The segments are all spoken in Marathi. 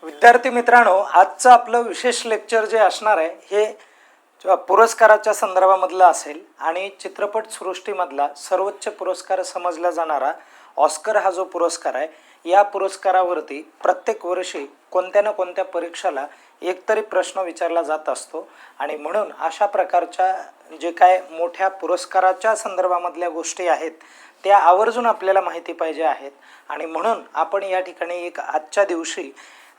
विद्यार्थी मित्रांनो, आजचं आपलं विशेष लेक्चर जे असणार आहे हे पुरस्काराच्या संदर्भामधलं असेल आणि चित्रपट सृष्टीमधला सर्वोच्च पुरस्कार समजला जाणारा ऑस्कर हा जो पुरस्कार आहे, या पुरस्कारावरती प्रत्येक वर्षी कोणत्या ना कोणत्या परीक्षेला एकतरी प्रश्न विचारला जात असतो आणि म्हणून अशा प्रकारच्या जे काय मोठ्या पुरस्काराच्या संदर्भामधल्या गोष्टी आहेत त्या आवर्जून आपल्याला माहिती पाहिजे आहेत आणि म्हणून आपण या ठिकाणी एक आजच्या दिवशी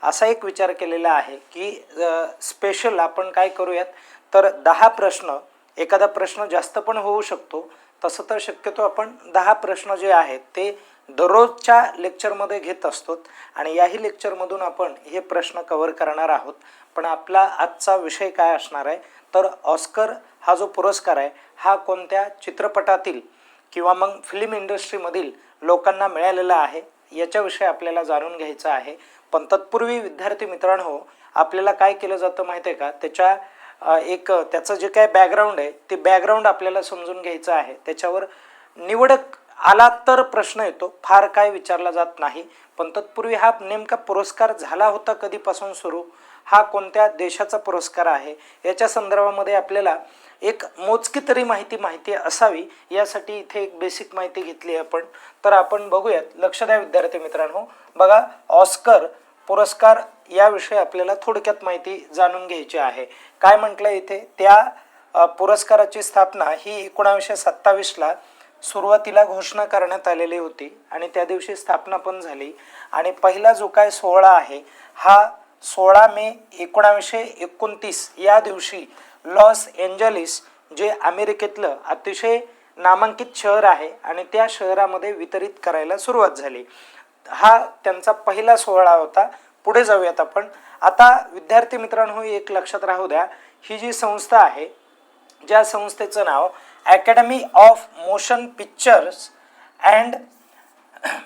असा एक विचार केलेला आहे की स्पेशल आपण काय करूयात तर 10 प्रश्न, एखादा प्रश्न जास्त पण होऊ शकतो, तसं तर शक्यतो आपण 10 प्रश्न जे आहेत ते दररोजच्या लेक्चरमध्ये घेत असतो आणि याही लेक्चरमधून आपण हे प्रश्न कव्हर करणार आहोत. पण आपला आजचा विषय काय असणार आहे तर ऑस्कर हा जो पुरस्कार आहे हा कोणत्या चित्रपटातील किंवा मग फिल्म इंडस्ट्रीमधील लोकांना मिळालेला आहे याच्याविषयी आपल्याला जाणून घ्यायचं आहे. पण तत्पूर्वी विद्यार्थी मित्रांनो, आपल्याला काय केलं जातं माहिती आहे का, त्याचं जे काय बॅकग्राऊंड आहे ते बॅकग्राऊंड आपल्याला समजून घ्यायचं आहे. त्याच्यावर निवडक आला तर प्रश्न येतो, फार काय विचारला जात नाही. पण तत्पूर्वी हा नेमका पुरस्कार झाला होता कधीपासून सुरू, हा कोणत्या देशाचा पुरस्कार आहे याच्या संदर्भामध्ये आपल्याला एक मोजकी तरी माहिती असावी, यासाठी इथे एक बेसिक माहिती घेतली आहे आपण. तर आपण बघूयात. लक्ष द्या विद्यार्थी मित्रांनो. बघा, ऑस्कर पुरस्कार याविषयी आपल्याला थोडक्यात माहिती जाणून घ्यायची आहे. काय म्हटलं इथे, त्या पुरस्काराची स्थापना ही 1927ला सुरुवातीला घोषणा करण्यात आलेली होती आणि त्या दिवशी स्थापना पण झाली. आणि पहिला जो काय सोहळा आहे हा 16 मे 1929 या दिवशी लॉस एंजलिस जे अमेरिकेतलं अतिशय नामांकित शहर आहे आणि त्या शहरामध्ये वितरित करायला सुरुवात झाली. हा त्यांचा पहिला सोहळा होता. पुढे जाऊयात आपण. आता विद्यार्थी मित्रांनो, एक लक्षात राहू द्या, ही जी संस्था आहे, ज्या संस्थेचं नाव academy of motion pictures and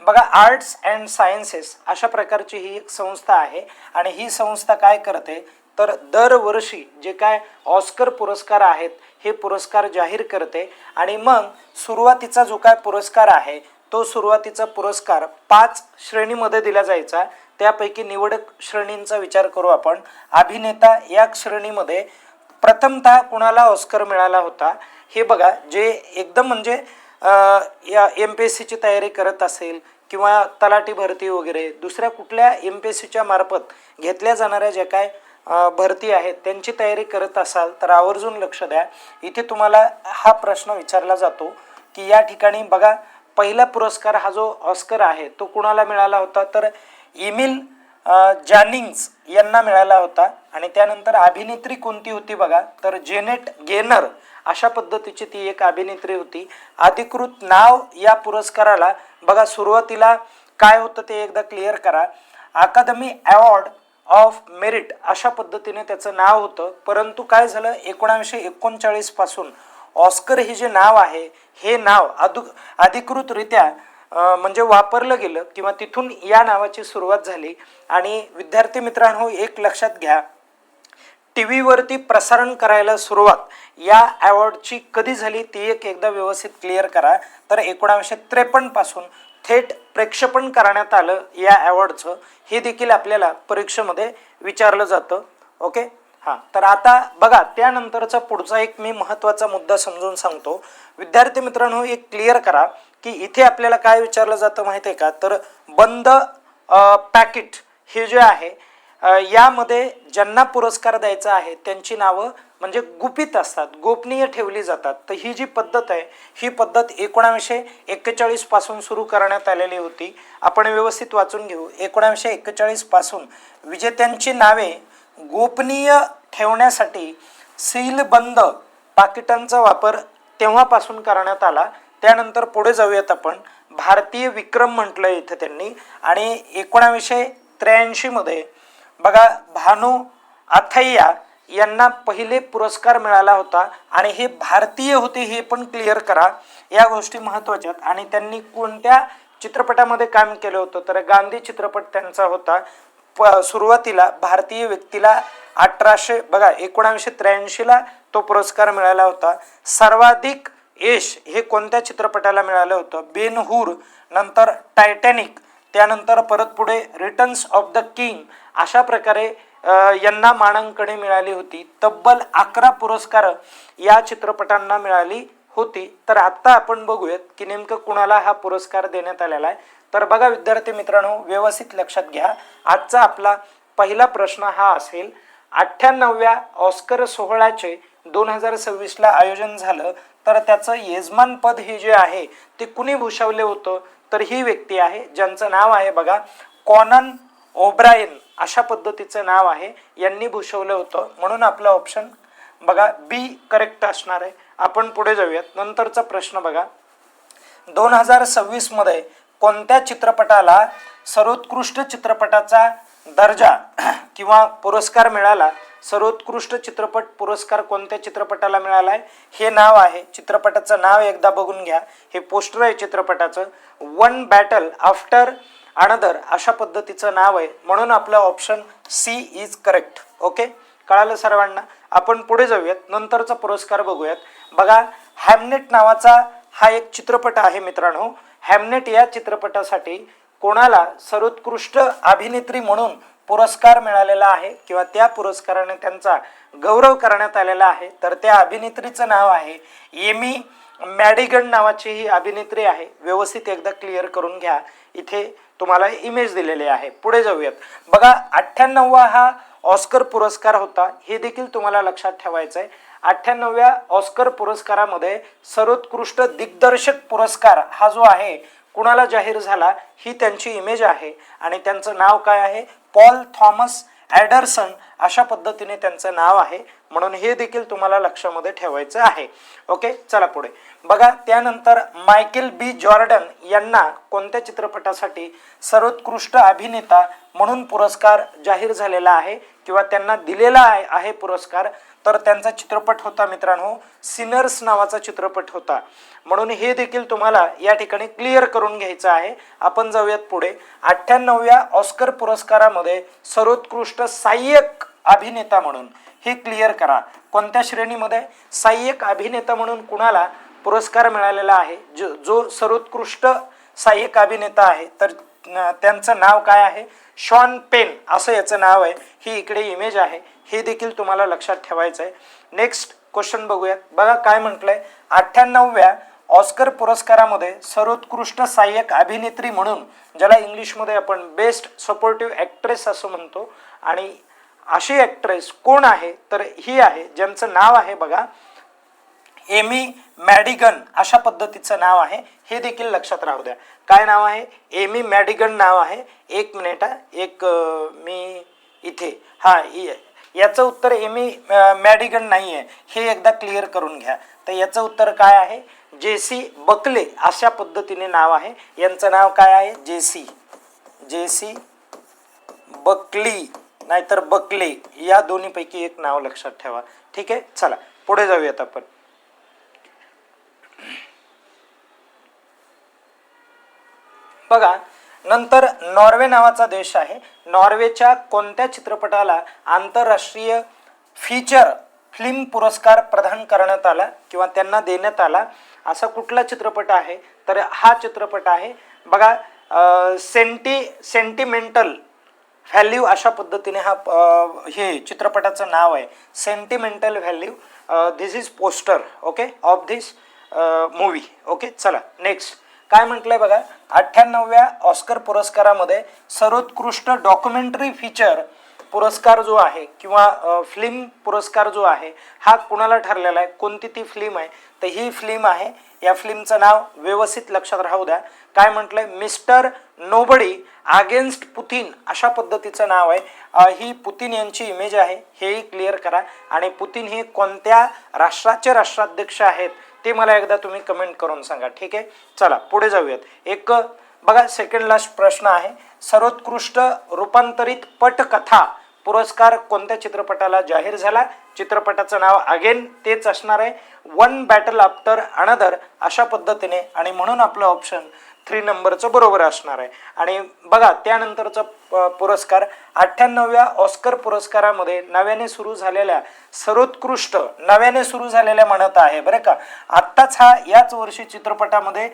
बघा आर्ट्स अँड सायन्सेस अशा प्रकारची ही एक संस्था आहे. आणि ही संस्था काय करते तर दरवर्षी जे काय ऑस्कर पुरस्कार आहेत हे पुरस्कार जाहीर करते. आणि मग सुरुवातीचा जो काय पुरस्कार आहे तो सुरुवातीचा पुरस्कार 5 श्रेणीमध्ये दिला जायचा. त्यापैकी निवडक श्रेणींचा विचार करू आपण. अभिनेता या श्रेणीमध्ये प्रथमतः कुणाला ऑस्कर मिळाला होता हे बघा, जे एकदम म्हणजे या MPSCची तयारी करत असेल किंवा तलाठी भरती वगैरे दुसऱ्या कुठल्या MPSCच्या मार्फत घेतल्या जाणाऱ्या ज्या काय भरती आहेत त्यांची तयारी करत असाल तर आवर्जून लक्ष द्या. इथे तुम्हाला हा प्रश्न विचारला जातो की या ठिकाणी बघा, पहिला पुरस्कार हा जो ऑस्कर आहे तो कुणाला मिळाला होता तर एमिल जॅनिंग्स यांना मिळाला होता. आणि त्यानंतर अभिनेत्री कोणती होती बघा तर जेनेट गेनर अशा पद्धतीची ती एक अभिनेत्री होती. अधिकृत नाव या पुरस्काराला बघा, सुरुवातीला काय होतं ते एकदा क्लिअर करा. अकादमी अवॉर्ड ऑफ मेरिट अशा पद्धतीने त्याचं नाव होतं. परंतु काय झालं, 1939 पासून ऑस्कर हे जे नाव आहे हे नाव अधिकृतरित्या म्हणजे वापरलं गेलं किंवा तिथून या नावाची सुरुवात झाली. आणि विद्यार्थी मित्रांनो, एक लक्षात घ्या, TV वरती प्रसारण करायला सुरुवात या अवॉर्डची कधी झाली ती एकदा व्यवस्थित क्लिअर करा. तर 1953 पासून थेट प्रेक्षेपण करण्यात आलं या अवॉर्डचं, हे देखील आपल्याला परीक्षेमध्ये विचारलं जातं. ओके, हां. तर आता बघा, त्यानंतरचा पुढचा एक मी महत्त्वाचा मुद्दा समजून सांगतो. विद्यार्थी मित्रांनो, एक क्लिअर करा की इथे आपल्याला काय विचारलं जातं माहिती आहे का, तर बंद पॅकेट हे जे आहे यामध्ये ज्यांना पुरस्कार द्यायचा आहे त्यांची नावं म्हणजे गुपित असतात, गोपनीय ठेवली जातात. तर ही जी पद्धत आहे ही पद्धत 1941 पासून सुरू करण्यात आलेली होती. आपण व्यवस्थित वाचून घेऊ. 1941 पासून विजेत्यांची नावे गोपनीय ठेवण्यासाठी सीलबंद पाकिटांचा वापर तेव्हापासून करण्यात आला. त्यानंतर पुढे जाऊयात आपण. भारतीय विक्रम म्हटलं इथे त्यांनी. आणि 1983 मध्ये बघा, भानू अथय्या यांना पहिले पुरस्कार मिळाला होता आणि हे भारतीय होते हे पण क्लिअर करा, या गोष्टी महत्त्वाच्या. आणि त्यांनी कोणत्या चित्रपटामध्ये काम केलं होतं तर गांधी चित्रपट त्यांचा होता. सुरुवातीला भारतीय व्यक्तीला 1983ला तो पुरस्कार मिळाला होता. सर्वाधिक यश हे कोणत्या चित्रपटाला मिळालं होतं, बेन हूर, नंतर टायटॅनिक, त्यानंतर परत पुढे रिटर्न्स ऑफ द किंग अशा प्रकारे यांना मानांकने मिळाली होती. तब्बल 11 पुरस्कार या चित्रपटांना मिळाली होती. तर आता आपण बघूयात की नेमकं कुणाला हा पुरस्कार देण्यात आलेला आहे. तर बघा विद्यार्थी मित्रांनो, व्यवस्थित लक्षात घ्या. आजचा आपला पहिला प्रश्न हा असेल, 98व्या ऑस्कर सोहळ्याचे 2026 ला आयोजन झालं, तर त्याचं यजमान पद हे जे आहे ते कुणी भूषवले होतं? तर ही व्यक्ती आहे ज्यांचं नाव आहे बघा कॉनन ओब्रायन अशा पद्धतीचं नाव आहे, यांनी भूषवलं होतं. म्हणून आपलं ऑप्शन बघा बी करेक्ट असणार आहे. आपण पुढे जाऊयात. नंतरचा प्रश्न बघा, 2026 मध्ये कोणत्या चित्रपटाला सर्वोत्कृष्ट चित्रपटाचा दर्जा किंवा पुरस्कार मिळाला? सर्वोत्कृष्ट चित्रपट पुरस्कार कोणत्या चित्रपटाला मिळाला आहे हे नाव आहे. चित्रपटाचं नाव एकदा बघून घ्या. हे पोस्टर आहे चित्रपटाचं. वन बॅटल आफ्टर अनदर अशा पद्धतीचं नाव आहे. म्हणून आपलं option C is correct. Okay, कळालं सर्वांना? आपण पुढे जाऊयात. नंतरचा पुरस्कार बघूयात. बघा, हॅमनेट नावाचा हा एक चित्रपट आहे मित्रांनो. हॅमनेट या चित्रपटासाठी कोणाला सर्वोत्कृष्ट अभिनेत्री म्हणून पुरस्कार मिळालेला आहे किंवा त्या पुरस्काराने त्यांचा गौरव करण्यात आलेला आहे? तर त्या अभिनेत्रीचं नाव आहे एमी मॅडिगन नावाची ही अभिनेत्री आहे. व्यवस्थित एकदा क्लिअर करून घ्या. इथे तुम्हाला इमेज दिलेली आहे. पुढे जाऊयात. बघा, 98वा हा ऑस्कर पुरस्कार होता, हे देखील तुम्हाला लक्षात ठेवायचं आहे. 98व्या ऑस्कर पुरस्कारामध्ये सर्वोत्कृष्ट दिग्दर्शक पुरस्कार हा जो आहे कुणाला जाहीर झाला, ही त्यांची इमेज आहे आणि त्यांचं नाव काय आहे? पॉल थॉमस ॲडरसन अशा पद्धतीने त्यांचं नाव आहे. म्हणून हे देखील तुम्हाला लक्षामध्ये ठेवायचं आहे. ओके, चला पुढे बघा. त्यानंतर मायकेल बी जॉर्डन यांना कोणत्या चित्रपटासाठी सर्वोत्कृष्ट अभिनेता म्हणून पुरस्कार जाहीर झालेला आहे किंवा त्यांना दिलेला आहे पुरस्कार? तर त्यांचा चित्रपट होता मित्रांनो सिनर्स नावाचा चित्रपट होता. म्हणून हे देखील तुम्हाला या ठिकाणी क्लिअर करून घ्यायचं आहे. आपण जाऊयात पुढे. 98व्या ऑस्कर पुरस्कारामध्ये सर्वोत्कृष्ट सहाय्यक अभिनेता म्हणून हे क्लिअर करा. कोणत्या श्रेणीमध्ये सहाय्यक अभिनेता म्हणून कुणाला पुरस्कार मिळालेला आहे? जो सर्वोत्कृष्ट सहाय्यक अभिनेता आहे तर त्यांचं नाव काय आहे? शॉन पेन असं याचं नाव आहे. ही इकडे इमेज आहे. हे देखील तुम्हाला लक्षात ठेवायचं आहे. नेक्स्ट क्वेश्चन बघूयात. बघा काय म्हटलंय, 98व्या ऑस्कर पुरस्कारामध्ये सर्वोत्कृष्ट सहाय्यक अभिनेत्री म्हणून, ज्याला इंग्लिशमध्ये आपण बेस्ट सपोर्टिव्ह ॲक्ट्रेस असं म्हणतो, आणि अशी ॲक्ट्रेस कोण आहे? तर ही आहे ज्यांचं नाव आहे बघा एमी मॅडिगन अशा पद्धतीचं नाव आहे. हे देखील लक्षात राहू द्या. काय नाव आहे? एमी मॅडिगन नाव आहे. एक मिनिट, मी इथे याचं उत्तर एमी मॅडिगन नाही आहे, हे एकदा क्लिअर करून घ्या. तर याचं उत्तर काय आहे? जेसी बकले अशा पद्धतीने नाव आहे. यांचं नाव काय आहे? जेसी बकली नाहीतर बकले, या दोन्हीपैकी एक नाव लक्षात ठेवा. ठीक आहे, चला पुढे जाऊयात आपण. बघा, नंतर नॉर्वे नावाचा देश आहे. नॉर्वेच्या कोणत्या चित्रपटाला आंतरराष्ट्रीय फीचर फिल्म पुरस्कार प्रदान करण्यात आला किंवा त्यांना देण्यात आला? असा कुठला चित्रपट आहे? तर हा चित्रपट आहे बघा सेंटिमेंटल व्हॅल्यू अशा पद्धतीने हे चित्रपटाचं नाव आहे. Sentimental value. This is poster okay of this movie. Okay, चला नेक्स्ट काय म्हटलंय बघा, 98व्या ऑस्कर पुरस्कारामध्ये सर्वोत्कृष्ट डॉक्युमेंटरी फीचर पुरस्कार जो आहे किंवा फिल्म पुरस्कार जो आहे हा कुणाला ठरलेला आहे? कोणती ती फिल्म आहे? तर ही फिल्म आहे. या फिल्मचं नाव व्यवस्थित लक्षात राहू द्या. काय म्हटलंय? मिस्टर नोबडी अगेन्स्ट पुतीन अशा पद्धतीचं नाव आहे. ही पुतीन यांची इमेज आहे, हेही क्लिअर करा. आणि पुतीन हे कोणत्या राष्ट्राचे राष्ट्राध्यक्ष आहेत ते मला एकदा तुम्ही कमेंट करून सांगा. ठीक आहे, चला पुढे जाऊयात. एक बघा सेकंड लास्ट प्रश्न आहे. सर्वोत्कृष्ट रूपांतरित पटकथा पुरस्कार कोणत्या चित्रपटाला जाहीर झाला? चित्रपटाचं नाव अगेन तेच असणार आहे, वन बॅटल आफ्टर अनदर अशा पद्धतीने. आणि म्हणून आपलं ऑप्शन 3 नंबरचं बरोबर असणार आहे. आणि बघा त्यानंतरचा पुरस्कार 98व्या ऑस्कर पुरस्कारामध्ये नव्याने सुरू झालेल्या सर्वोत्कृष्ट नव्याने सुरू झालेल्या म्हणत आहे बरं का. आत्ताच हा याच वर्षी चित्रपटामध्ये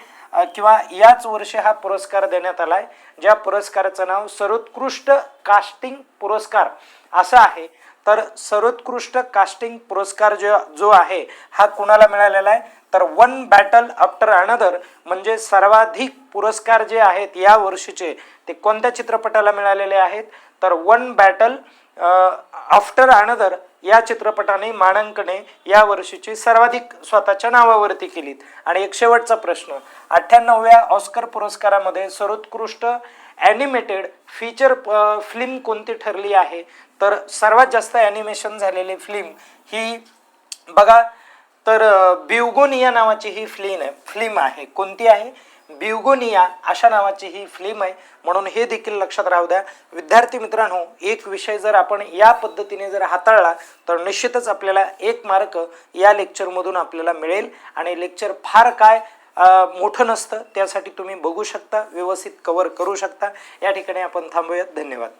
किंवा याच वर्षी हा पुरस्कार देण्यात आलाय. ज्या पुरस्काराचं नाव सर्वोत्कृष्ट कास्टिंग पुरस्कार असं आहे. तर सर्वोत्कृष्ट कास्टिंग पुरस्कार जो आहे हा कुणाला मिळालेला आहे तर वन बॅटल आफ्टर अनदर म्हणजे सर्वाधिक पुरस्कार जे आहेत या वर्षीचे ते कोणत्या चित्रपटाला मिळालेले आहेत तर वन बॅटल आफ्टर अनदर या चित्रपटाने मानांकने या वर्षीची सर्वाधिक स्वतःच्या नावावरती केलीत. आणि एक शेवटचा प्रश्न 98व्या ऑस्कर पुरस्कारामध्ये सर्वोत्कृष्ट ॲनिमेटेड फीचर फिल्म कोणती ठरली आहे तर सर्वात जास्त ॲनिमेशन झालेली फिल्म ही बघा तर बिवगोनिया नावाची ही फिल्म आहे. कोणती आहे बिवगोनिया अशा नावाची ही फिल्म आहे. म्हणून हे देखील लक्षात राहू द्या. विद्यार्थी मित्रांनो एक विषय जर आपण या पद्धतीने जर हाताळला तर निश्चितच आपल्याला 1 मार्क या लेक्चरमधून आपल्याला मिळेल. आणि लेक्चर फार काय मोठं नसतं त्यासाठी तुम्ही बघू शकता व्यवस्थित कव्हर करू शकता. या ठिकाणी आपण थांबूयात. धन्यवाद.